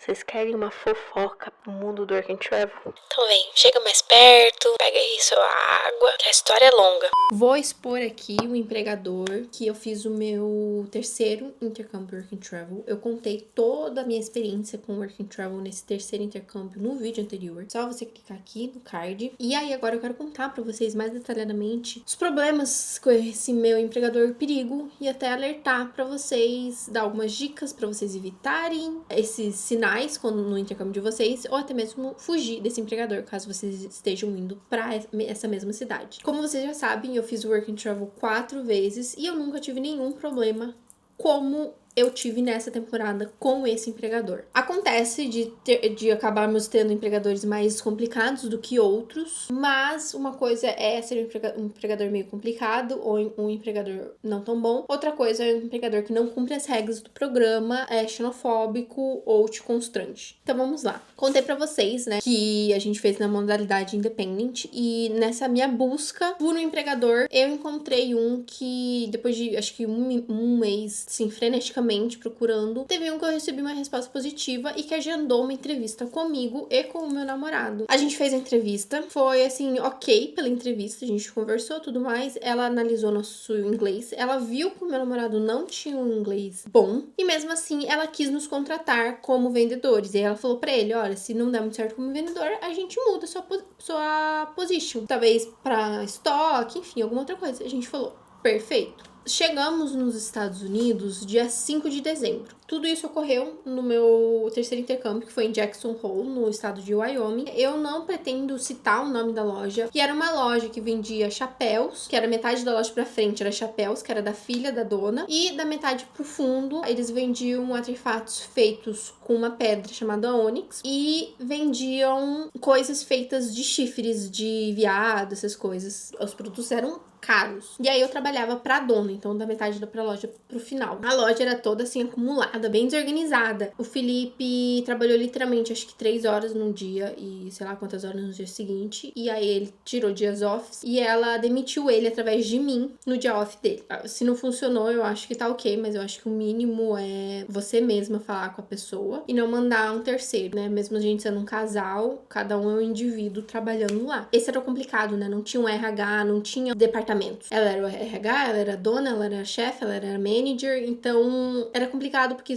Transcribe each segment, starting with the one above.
Vocês querem uma fofoca pro mundo do work and travel? Então vem, chega mais perto, pega aí sua água, que a história é longa. Vou expor aqui o empregador que eu fiz o meu terceiro intercâmbio Work and Travel. Eu contei toda a minha experiência com Work and Travel nesse terceiro intercâmbio no vídeo anterior. Só você clicar aqui no card. E aí agora eu quero contar pra vocês mais detalhadamente os problemas com esse meu empregador perigo e até alertar pra vocês, dar algumas dicas pra vocês evitarem esses sinais quando no intercâmbio de vocês ou até mesmo fugir desse empregador caso vocês estejam indo pra essa mesma cidade. Como vocês já sabem, eu fiz o Work and Travel 4 vezes e eu nunca tive nenhum problema como eu tive nessa temporada com esse empregador. Acontece de acabarmos tendo empregadores mais complicados do que outros, mas uma coisa é ser um empregador meio complicado ou um empregador não tão bom. Outra coisa é um empregador que não cumpre as regras do programa, é xenofóbico ou te constrange. Então vamos lá. Contei pra vocês, né, que a gente fez na modalidade independent e nessa minha busca por um empregador, eu encontrei um que depois de acho que um mês, assim, freneticamente procurando, teve um que eu recebi uma resposta positiva e que agendou uma entrevista comigo e com o meu namorado. A gente fez a entrevista, foi assim, ok pela entrevista, a gente conversou tudo mais, ela analisou nosso inglês, ela viu que o meu namorado não tinha um inglês bom e mesmo assim ela quis nos contratar como vendedores. E aí ela falou pra ele, olha, se não der muito certo como vendedor, a gente muda sua position, talvez pra estoque, enfim, alguma outra coisa. A gente falou, perfeito. Chegamos nos Estados Unidos dia 5 de dezembro. Tudo isso ocorreu no meu terceiro intercâmbio, que foi em Jackson Hole, no estado de Wyoming. Eu não pretendo citar o nome da loja, que era uma loja que vendia chapéus, que era metade da loja pra frente era chapéus, que era da filha da dona, e da metade pro fundo eles vendiam artefatos feitos com uma pedra chamada ônix e vendiam coisas feitas de chifres de veado, essas coisas. Os produtos eram caros. E aí eu trabalhava pra dona, então da metade pra loja pro final. A loja era toda assim acumulada, bem desorganizada. O Felipe trabalhou literalmente acho que 3 horas num dia e sei lá quantas horas no dia seguinte. E aí ele tirou dias off e ela demitiu ele através de mim no dia off dele. Se não funcionou, eu acho que tá ok, mas eu acho que o mínimo é você mesma falar com a pessoa e não mandar um terceiro, né? Mesmo a gente sendo um casal, cada um é um indivíduo trabalhando lá. Esse era o complicado, né? Não tinha um RH, não tinha departamento. Ela era o RH, ela era dona, ela era chefe, ela era manager, então era complicado porque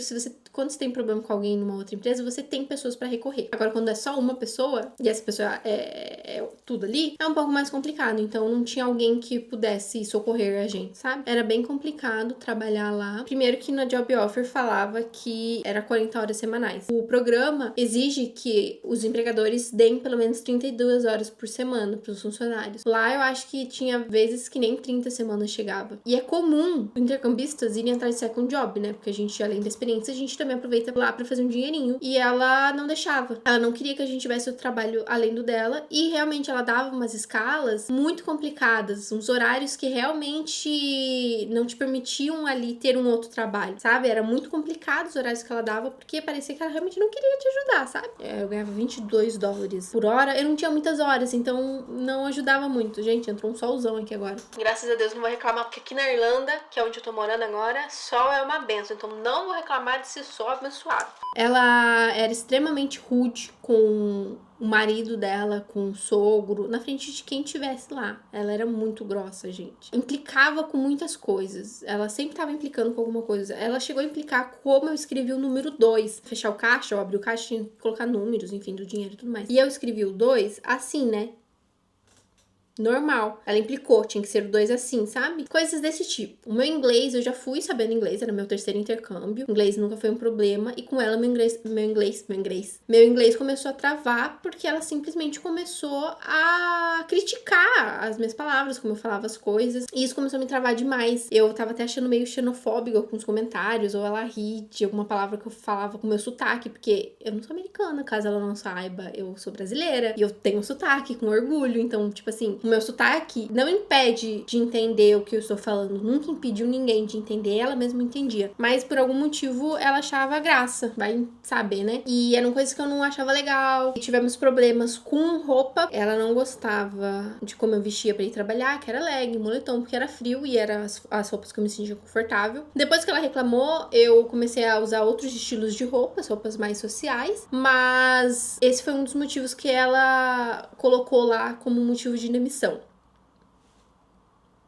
quando você tem problema com alguém numa outra empresa, você tem pessoas pra recorrer. Agora, quando é só uma pessoa, e essa pessoa é tudo ali, é um pouco mais complicado. Então, não tinha alguém que pudesse socorrer a gente, sabe? Era bem complicado trabalhar lá. Primeiro que na job offer falava que era 40 horas semanais. O programa exige que os empregadores deem pelo menos 32 horas por semana pros funcionários. Lá, eu acho que tinha vezes que nem 30 semanas chegava. E é comum intercambistas irem atrás de second job, né? Porque a gente, além da experiência, a gente também aproveita lá pra fazer um dinheirinho. E ela não deixava. Ela não queria que a gente tivesse o trabalho além do dela. E realmente ela dava umas escalas muito complicadas. Uns horários que realmente não te permitiam ali ter um outro trabalho, sabe? Era muito complicado os horários que ela dava. Porque parecia que ela realmente não queria te ajudar, sabe? Eu ganhava $22 por hora. Eu não tinha muitas horas, então não ajudava muito. Gente, entrou um solzão aqui agora. Graças a Deus não vou reclamar, porque aqui na Irlanda, que é onde eu tô morando agora, sol é uma benção. Então não vou reclamar desse sol abençoado. Ela era extremamente rude com o marido dela, com o sogro, na frente de quem tivesse lá. Ela era muito grossa, gente. Implicava com muitas coisas. Ela sempre tava implicando com alguma coisa. Ela chegou a implicar como eu escrevi o número 2. Fechar o caixa, eu abri o caixa, tinha que colocar números, enfim, do dinheiro e tudo mais. E eu escrevi o 2 assim, né? Normal. Ela implicou, tinha que ser o 2 assim, sabe? Coisas desse tipo. O meu inglês, eu já fui sabendo inglês, era meu terceiro intercâmbio. O inglês nunca foi um problema. E com ela, meu inglês começou a travar porque ela simplesmente começou a criticar as minhas palavras, como eu falava as coisas. E isso começou a me travar demais. Eu tava até achando meio xenofóbica com os comentários, ou ela ri de alguma palavra que eu falava com o meu sotaque, porque eu não sou americana, caso ela não saiba. Eu sou brasileira e eu tenho sotaque com orgulho. Então, tipo assim, meu sotaque não impede de entender o que eu estou falando. Nunca impediu ninguém de entender. Ela mesma entendia. Mas por algum motivo ela achava graça. Vai saber, né? E eram coisas que eu não achava legal. E tivemos problemas com roupa. Ela não gostava de como eu vestia pra ir trabalhar, que era legging, moletom, porque era frio e eram as roupas que eu me sentia confortável. Depois que ela reclamou, eu comecei a usar outros estilos de roupas mais sociais. Mas esse foi um dos motivos que ela colocou lá como motivo de demissão.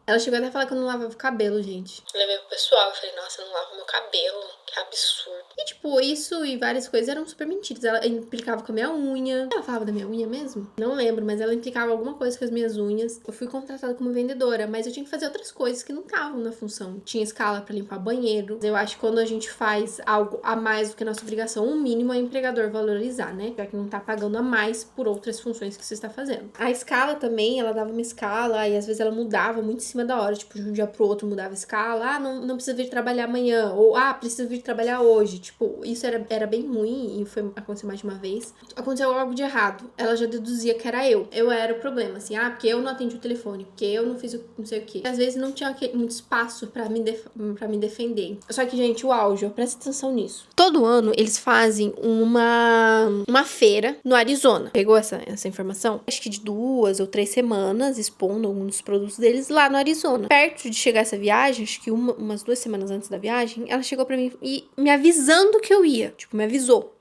Ela chegou até a falar que eu não lavava o cabelo, gente. Eu levei pro pessoal, eu falei, nossa, eu não lavo meu cabelo, que absurdo. E, tipo, isso e várias coisas eram super mentiras. Ela implicava com a minha unha. Ela falava da minha unha mesmo? Não lembro, mas ela implicava alguma coisa com as minhas unhas. Eu fui contratada como vendedora, mas eu tinha que fazer outras coisas que não estavam na função. Tinha escala pra limpar banheiro. Eu acho que quando a gente faz algo a mais do que a nossa obrigação, o mínimo é o empregador valorizar, né? Já que não tá pagando a mais por outras funções que você está fazendo. A escala também, ela dava uma escala e às vezes ela mudava muito em cima da hora. Tipo, de um dia pro outro mudava a escala. Ah, não precisa vir trabalhar amanhã. Ou, precisa vir trabalhar hoje. Tipo, isso era bem ruim e aconteceu mais de uma vez. Aconteceu algo de errado. Ela já deduzia que era eu. Eu era o problema, assim. Porque eu não atendi o telefone. Porque eu não fiz não sei o quê. Às vezes não tinha muito espaço pra me defender. Só que, gente, o auge, presta atenção nisso. Todo ano, eles fazem uma feira no Arizona. Pegou essa informação? Acho que de 2 ou 3 semanas, expondo alguns dos produtos deles lá no Arizona. Perto de chegar essa viagem, acho que umas 2 semanas antes da viagem, ela chegou pra mim e me avisando que eu ia. Tipo, me avisou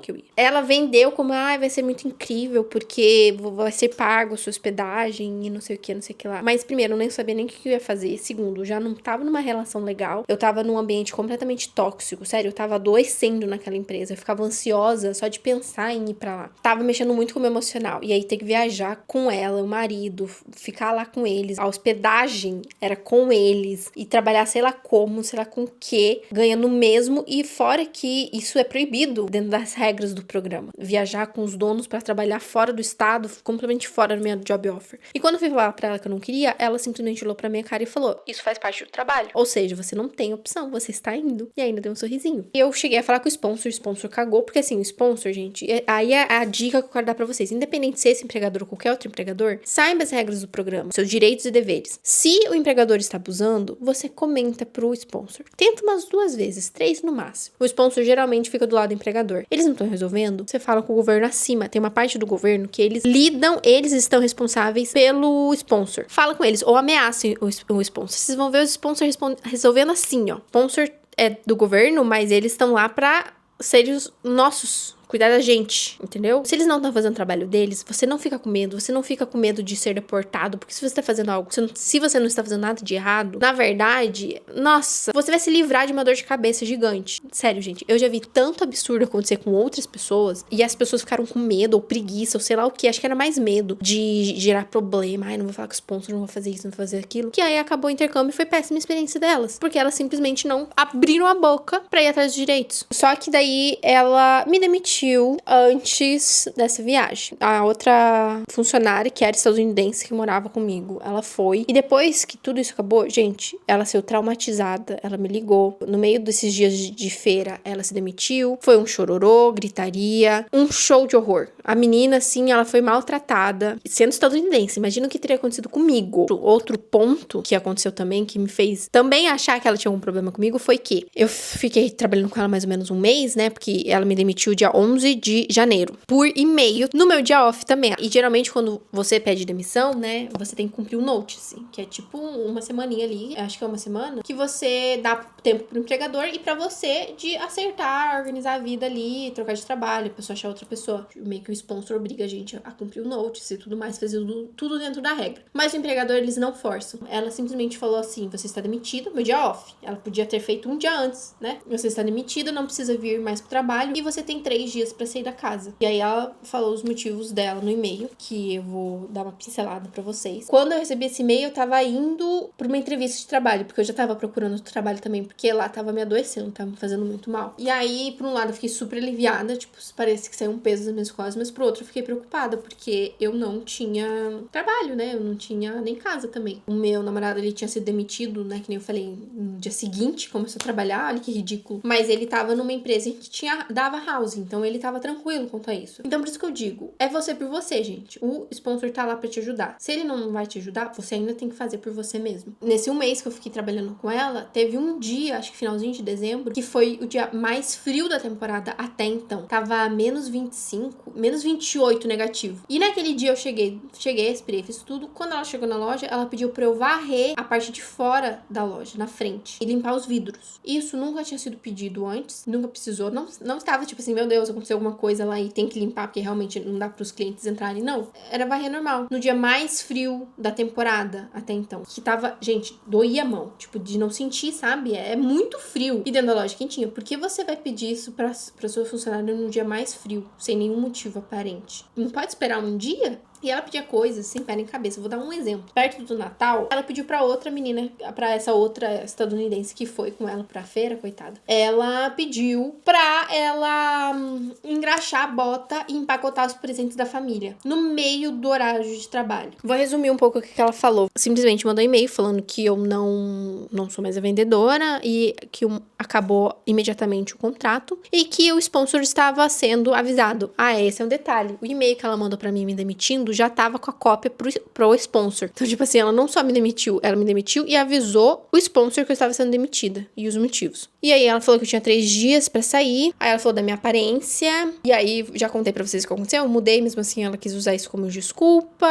que eu ia. Ela vendeu como, vai ser muito incrível, porque vai ser pago a sua hospedagem e não sei o que lá. Mas, primeiro, eu nem sabia nem o que eu ia fazer. Segundo, já não tava numa relação legal. Eu tava num ambiente completamente tóxico. Sério, eu tava adoecendo naquela empresa. Eu ficava ansiosa só de pensar em ir pra lá. Tava mexendo muito com o meu emocional. E aí, ter que viajar com ela, o marido, ficar lá com eles. A hospedagem era com eles. E trabalhar, sei lá como, sei lá com o quê, ganhando o mesmo. E fora que isso é proibido dentro das regras do programa. Viajar com os donos pra trabalhar fora do estado, completamente fora da minha job offer. E quando eu fui falar pra ela que eu não queria, ela simplesmente olhou pra minha cara e falou: isso faz parte do trabalho. Ou seja, você não tem opção, você está indo. E ainda deu um sorrisinho. E eu cheguei a falar com o sponsor cagou, porque assim, o sponsor, gente, aí é a dica que eu quero dar pra vocês. Independente de ser esse empregador ou qualquer outro empregador, saiba as regras do programa, seus direitos e deveres. Se o empregador está abusando, você comenta pro sponsor. Tenta umas 2 vezes, 3 no máximo. O sponsor geralmente fica do lado do empregador. Eles não estão resolvendo, você fala com o governo acima. Tem uma parte do governo que eles estão responsáveis pelo sponsor. Fala com eles, ou ameacem o sponsor. Vocês vão ver os sponsors resolvendo assim, ó. Sponsor é do governo, mas eles estão lá pra serem os nossos, cuidar da gente, entendeu? Se eles não estão fazendo o trabalho deles, você não fica com medo, você não fica com medo de ser deportado, porque se você está fazendo algo, se você não está fazendo nada de errado, na verdade, nossa, você vai se livrar de uma dor de cabeça gigante. Sério, gente, eu já vi tanto absurdo acontecer com outras pessoas, e as pessoas ficaram com medo, ou preguiça, ou sei lá o que, acho que era mais medo de gerar problema, não vou falar com o sponsor, não vou fazer isso, não vou fazer aquilo, que aí acabou o intercâmbio e foi péssima a experiência delas, porque elas simplesmente não abriram a boca pra ir atrás dos direitos. Só que daí ela me demitiu antes dessa viagem. A outra funcionária, que era estadunidense, que morava comigo, ela foi. E depois que tudo isso acabou, gente, ela saiu traumatizada. Ela me ligou. No meio desses dias de feira, ela se demitiu. Foi um chororô, gritaria, um show de horror. A menina, assim, ela foi maltratada. Sendo estadunidense, imagina o que teria acontecido comigo. Outro ponto que aconteceu também, que me fez também achar que ela tinha algum problema comigo, foi que eu fiquei trabalhando com ela mais ou menos um mês, né? Porque ela me demitiu dia 11 de janeiro, por e-mail, no meu dia off também. E geralmente quando você pede demissão, né, você tem que cumprir um notice, que é tipo uma semaninha ali, acho que é uma semana, que você dá tempo pro empregador e pra você de acertar, organizar a vida ali, trocar de trabalho, a pessoa achar outra pessoa. Meio que o sponsor obriga a gente a cumprir o notice e tudo mais, fazer tudo dentro da regra. Mas o empregador, eles não forçam. Ela simplesmente falou assim: você está demitida, meu dia off. Ela podia ter feito um dia antes, né? Você está demitida, não precisa vir mais pro trabalho e você tem 3 dias pra sair da casa. E aí ela falou os motivos dela no e-mail, que eu vou dar uma pincelada pra vocês. Quando eu recebi esse e-mail, eu tava indo pra uma entrevista de trabalho, porque eu já tava procurando outro trabalho também, porque lá tava me adoecendo, tava me fazendo muito mal. E aí, por um lado, eu fiquei super aliviada, tipo, parece que saiu um peso das minhas costas, mas pro outro eu fiquei preocupada, porque eu não tinha trabalho, né? Eu não tinha nem casa também. O meu namorado, ele tinha sido demitido, né? Que nem eu falei, no dia seguinte, começou a trabalhar, olha que ridículo. Mas ele tava numa empresa que dava housing, então ele tava tranquilo quanto a isso. Então, por isso que eu digo, é você por você, gente. O sponsor tá lá pra te ajudar. Se ele não vai te ajudar, você ainda tem que fazer por você mesmo. Nesse um mês que eu fiquei trabalhando com ela, teve um dia, acho que finalzinho de dezembro, que foi o dia mais frio da temporada até então. Tava menos 25, menos 28 negativo. E naquele dia eu cheguei, esperei, fiz tudo. Quando ela chegou na loja, ela pediu pra eu varrer a parte de fora da loja, na frente, e limpar os vidros. Isso nunca tinha sido pedido antes, nunca precisou. Não estava tipo assim, meu Deus, aconteceu alguma coisa lá e tem que limpar porque realmente não dá pros clientes entrarem. Não, era varrer normal. No dia mais frio da temporada até então, que tava, gente, doía a mão, tipo, de não sentir, sabe? É muito frio. E dentro da loja quentinha, por que você vai pedir isso pra sua funcionária no dia mais frio, sem nenhum motivo aparente? Não pode esperar um dia? E ela pedia coisas sem pé nem cabeça. Vou dar um exemplo. Perto do Natal, ela pediu pra outra menina, pra essa outra estadunidense que foi com ela pra feira, coitada. Ela pediu pra ela engraxar a bota e empacotar os presentes da família no meio do horário de trabalho. Vou resumir um pouco o que ela falou. Simplesmente mandou um e-mail falando que eu não sou mais a vendedora e que acabou imediatamente o contrato e que o sponsor estava sendo avisado. Esse é um detalhe. O e-mail que ela mandou pra mim me demitindo já tava com a cópia pro sponsor. Então, tipo assim, ela não só me demitiu, ela me demitiu e avisou o sponsor que eu estava sendo demitida e os motivos. E aí ela falou que eu tinha 3 dias pra sair. Aí ela falou da minha aparência. E aí, já contei pra vocês o que aconteceu. Eu mudei, mesmo assim, ela quis usar isso como desculpa.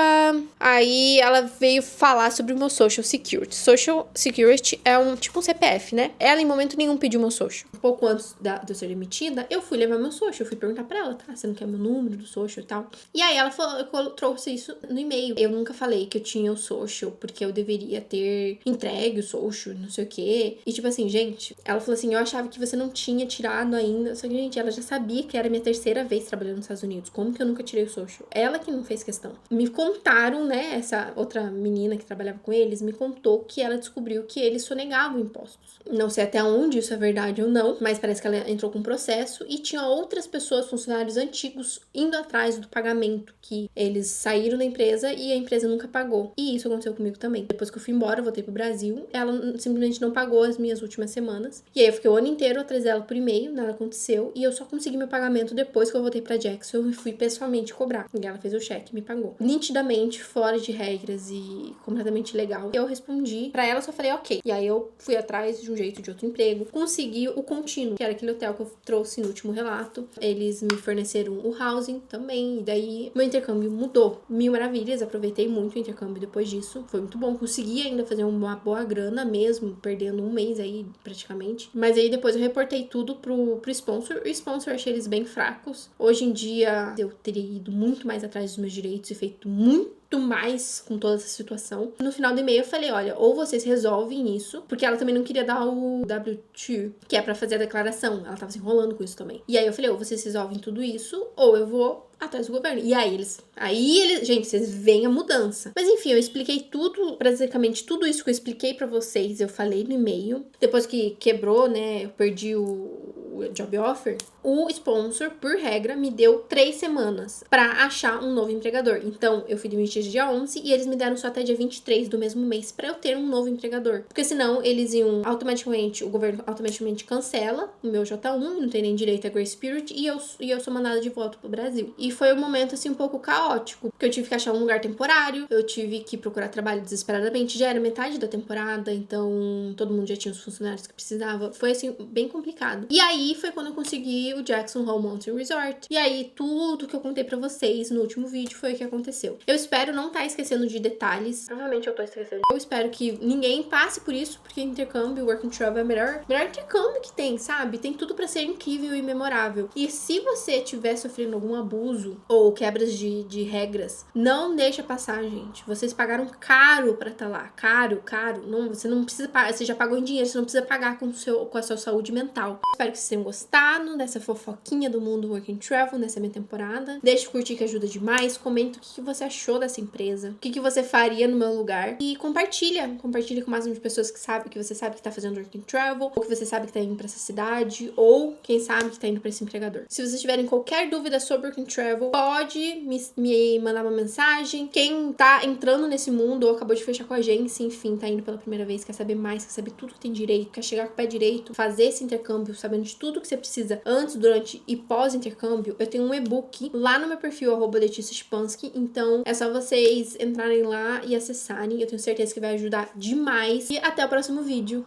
Aí ela veio falar sobre o meu Social Security. Social Security é tipo um CPF, né? Ela, em momento nenhum, pediu meu Social. Um pouco antes de eu ser demitida, eu fui levar meu Social. Eu fui perguntar pra ela, tá? Você não quer meu número do Social e tal? E aí ela falou, eu trouxe isso no e-mail. Eu nunca falei que eu tinha o Social, porque eu deveria ter entregue o Social, não sei o quê. E tipo assim, gente, ela falou assim, eu achava que você não tinha tirado ainda. Só que, gente, ela já sabia que era a minha 3ª vez trabalhando nos Estados Unidos. Como que eu nunca tirei o Social? Ela que não fez questão. Me contaram, né, essa outra menina que trabalhava com eles, me contou que ela descobriu que eles sonegavam impostos. Não sei até onde isso é verdade ou não, mas parece que ela entrou com um processo e tinha outras pessoas, funcionários antigos, indo atrás do pagamento, que eles saíram da empresa e a empresa nunca pagou. E isso aconteceu comigo também. Depois que eu fui embora, eu voltei pro Brasil, ela simplesmente não pagou as minhas últimas semanas. E aí eu fiquei o ano inteiro atrás dela por e-mail, nada aconteceu, e eu só consegui meu pagamento depois que eu voltei pra Jackson e fui pessoalmente cobrar. E ela fez o cheque e me pagou. Nitidamente, fora de regras e completamente legal. Eu respondi pra ela, só falei ok. E aí eu fui atrás de um jeito de outro emprego. Consegui o contínuo, que era aquele hotel que eu trouxe no último relato. Eles me forneceram o housing também. E daí meu intercâmbio mudou. 1000 maravilhas. Aproveitei muito o intercâmbio depois disso. Foi muito bom. Consegui ainda fazer uma boa grana mesmo, perdendo um mês aí praticamente. Mas aí depois eu reportei tudo pro sponsor. O sponsor, achei eles bem fracos. Hoje em dia eu teria ido muito mais atrás dos meus direitos e feito muito mais com toda essa situação. No final do e-mail eu falei, olha, ou vocês resolvem isso, porque ela também não queria dar o W2, que é pra fazer a declaração. Ela tava se enrolando com isso também. E aí eu falei, ou vocês resolvem tudo isso, ou eu vou atrás do governo. E aí eles, gente, vocês veem a mudança. Mas enfim, eu expliquei tudo, basicamente tudo isso que eu expliquei pra vocês, eu falei no e-mail. Depois que quebrou, né, eu perdi o job offer, o sponsor, por regra, me deu 3 semanas pra achar um novo empregador. Então, eu fui demitida dia 11 e eles me deram só até dia 23 do mesmo mês pra eu ter um novo empregador. Porque senão, eles iam automaticamente, o governo automaticamente cancela o meu J1, não tem nem direito a Grace Period, e eu sou mandada de volta pro Brasil. E foi um momento, assim, um pouco caótico, porque eu tive que achar um lugar temporário, eu tive que procurar trabalho desesperadamente, já era metade da temporada, então todo mundo já tinha os funcionários que precisava. Foi, assim, bem complicado. E aí, foi quando eu consegui o Jackson Hole Mountain Resort. E aí, tudo que eu contei pra vocês no último vídeo foi o que aconteceu. Eu espero não estar esquecendo de detalhes. Provavelmente eu tô esquecendo. Eu espero que ninguém passe por isso, porque intercâmbio, work and travel é o melhor intercâmbio que tem, sabe? Tem tudo pra ser incrível e memorável. E se você estiver sofrendo algum abuso ou quebras de regras, não deixa passar, gente. Vocês pagaram caro pra estar lá. Caro. Não, você não precisa pagar. Você já pagou em dinheiro, você não precisa pagar com a sua saúde mental. Espero que vocês tenham gostado dessa fofoquinha do mundo Work and Travel nessa minha temporada. Deixa eu curtir que ajuda demais. Comenta o que você achou dessa empresa. O que você faria no meu lugar. E compartilha com o máximo de pessoas que você sabe que tá fazendo Work and Travel, ou que você sabe que tá indo pra essa cidade, ou quem sabe que tá indo pra esse empregador. Se vocês tiverem qualquer dúvida sobre Work and Travel, pode me mandar uma mensagem. Quem tá entrando nesse mundo ou acabou de fechar com a agência, enfim, tá indo pela primeira vez, quer saber mais, quer saber tudo que tem direito, quer chegar com o pé direito, fazer esse intercâmbio sabendo de tudo que você precisa antes, durante e pós-intercâmbio, eu tenho um e-book lá no meu perfil, @LeticiaShipansky. Então, é só vocês entrarem lá e acessarem. Eu tenho certeza que vai ajudar demais. E até o próximo vídeo.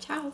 Tchau!